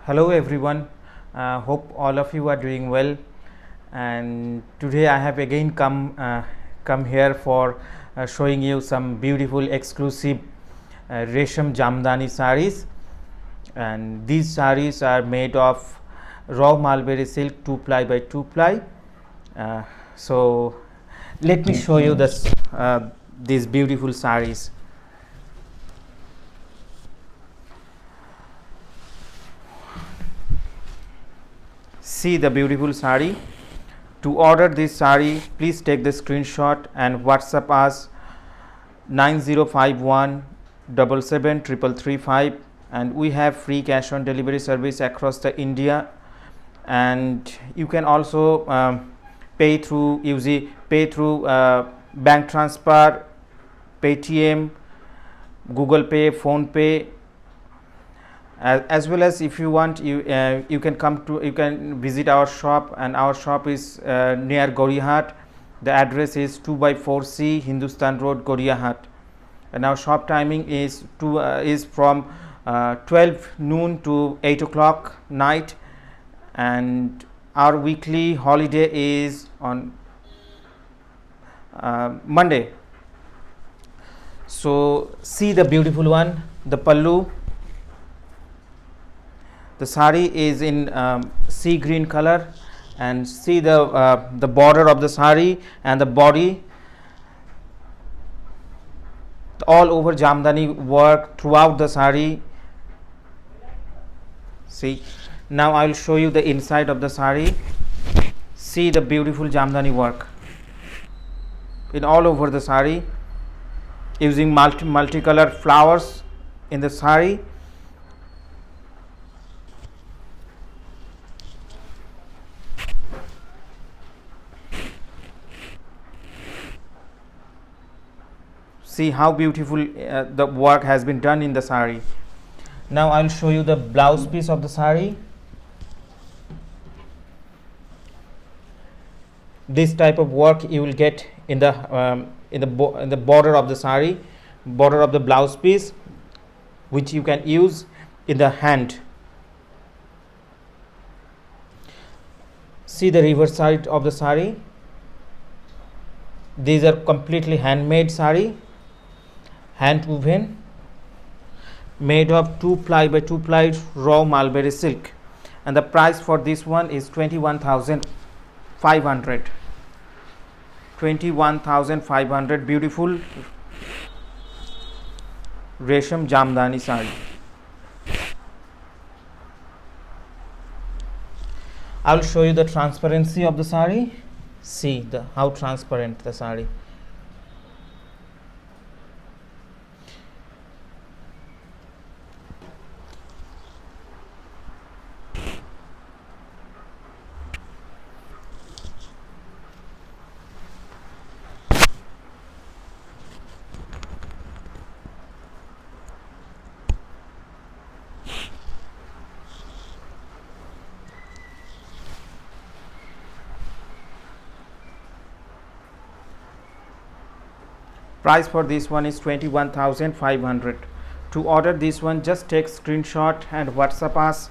Hello everyone, hope all of you are doing well, and today I have again come here for showing you some beautiful exclusive Resham Jamdani sarees, and these sarees are made of raw mulberry silk 2 ply by 2 ply. So let me show you these beautiful sarees. See the beautiful sari. To order this sari, please take the screenshot and WhatsApp us 9051 773335, and we have free cash on delivery service across the India, and you can also pay through bank transfer, Paytm, Google Pay, Phone Pay, as well as if you want you can visit our shop, and our shop is near Goriahat. The address is 2/4C Hindustan Road, Goriahat, and our shop timing is from 12 noon to 8 o'clock night, and our weekly holiday is on Monday. So see the beautiful one, the pallu. The sari is in sea green color, and see the border of the sari and the body, all over Jamdani work throughout the sari. See, now I will show you the inside of the sari. See the beautiful Jamdani work in all over the sari, using multicolored flowers in the sari. See how beautiful the work has been done in the sari. Now I will show you the blouse piece of the sari. This type of work you will get in the border of the sari, border of the blouse piece, which you can use in the hand. See the reverse side of the sari. These are completely handmade sari, hand woven, made of 2 ply by 2 ply raw mulberry silk, and the price for this one is 21,500. 21,500 beautiful Resham Jamdani sari. I will show you the transparency of the sari. See how transparent the sari. Price for this one is 21,500. To order this one, just take screenshot and WhatsApp us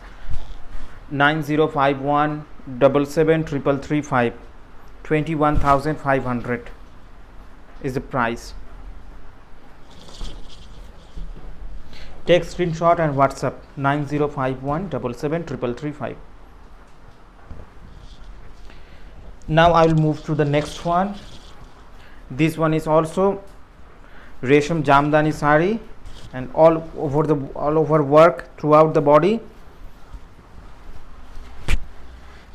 9051 773335. 21,500 is the price. Take screenshot and WhatsApp 9051 773335. Now I will move to the next one. This one is also Resham Jamdani sari, and all over work throughout the body.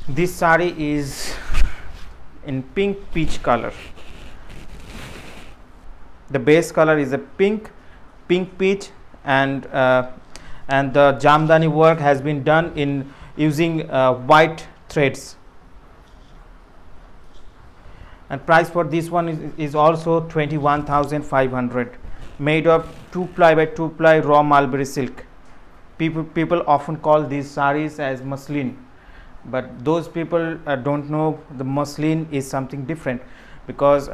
This sari is in pink peach color. The base color is a pink peach, and the Jamdani work has been done in using white threads. And price for this one is also 21,500, made of 2 ply by 2 ply raw mulberry silk. People often call these saris as muslin, but those people don't know the muslin is something different, because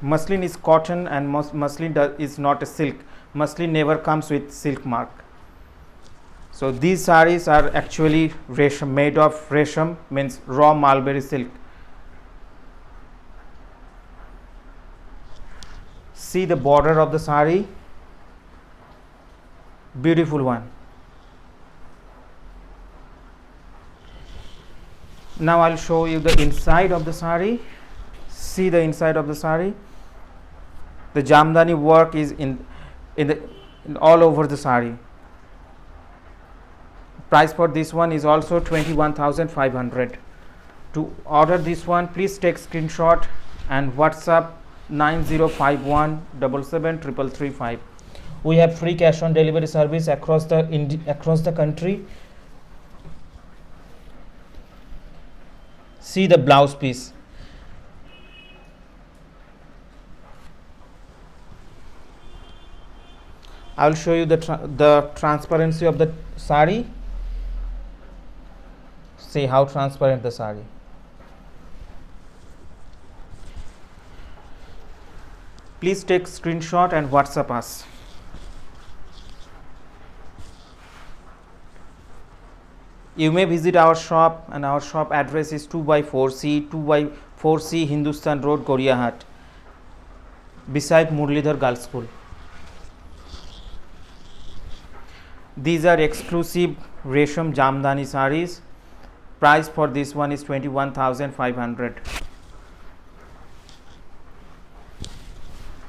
muslin is cotton, and muslin is not a silk. Muslin never comes with silk mark. So these sarees are actually resham, made of resham, means raw mulberry silk. See the border of the saree, beautiful one. Now I'll show you the inside of the saree. See the inside of the saree. The jamdani work is in all over the saree. Price for this one is also 21,500. To order this one, please take screenshot and WhatsApp 9051 77 We have free cash on delivery service across the country. See the blouse piece. I will show you the transparency of the saree. See how transparent the saree. Please take screenshot and WhatsApp us. You may visit our shop, and our shop address is 2x4C Hindustan Road, Goriahat, beside Murlidhar Girls School. These are exclusive resham jamdani sarees. Price for this one is 21,500.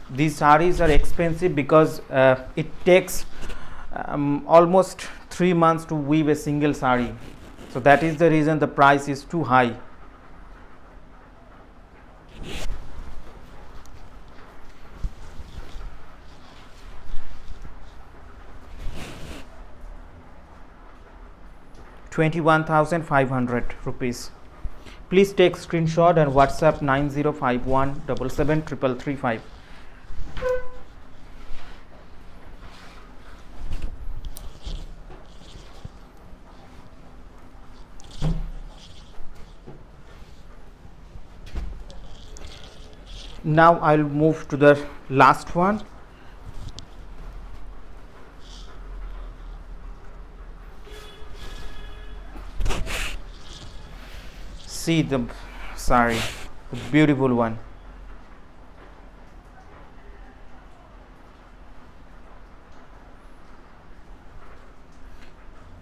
These sarees are expensive because it takes almost 3 months to weave a single saree. So that is the reason the price is too high. ₹21,500. Please take screenshot and WhatsApp 9051 77 Now I'll move to the last one. See the saree, the beautiful one.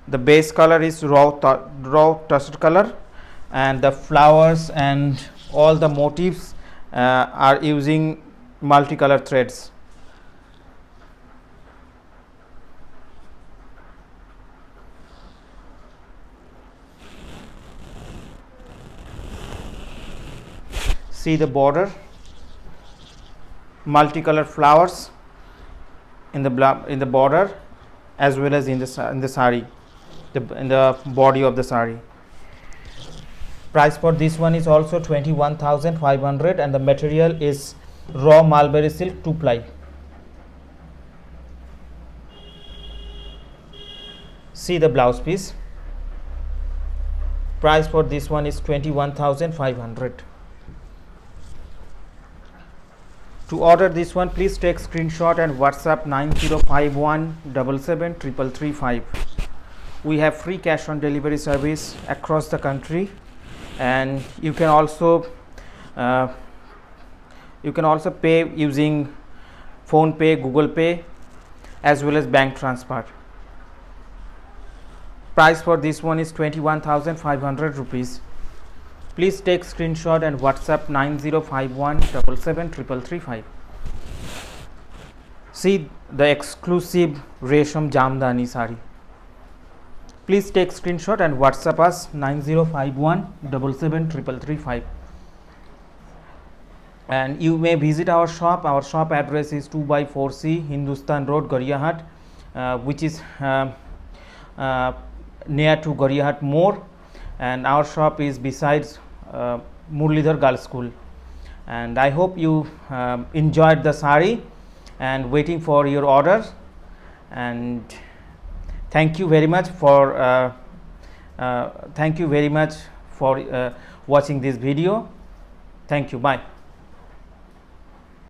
The base color is raw tufted color, and the flowers and all the motifs are using multicolor threads. See the border, multicolor flowers in the border as well as in the saree, in the body of the saree. Price for this one is also 21,500, and the material is raw mulberry silk 2-ply. See the blouse piece. Price for this one is 21,500. To order this one, please take screenshot and WhatsApp 9051 77 We have free cash on delivery service across the country, and you can also pay using Phone Pay, Google Pay, as well as bank transfer. Price for this one is 21,500 rupees. Please take screenshot and WhatsApp 9051 77 See the exclusive resham jamdani sari. Please take screenshot and WhatsApp us 9051 77 And you may visit our shop. Our shop address is 2x4C Hindustan Road, Goriahat, which is near to Goriahat More, and our shop is besides Murlidhar Girls School. And I hope you enjoyed the sari and waiting for your order. And thank you very much for watching this video. Thank you. Bye.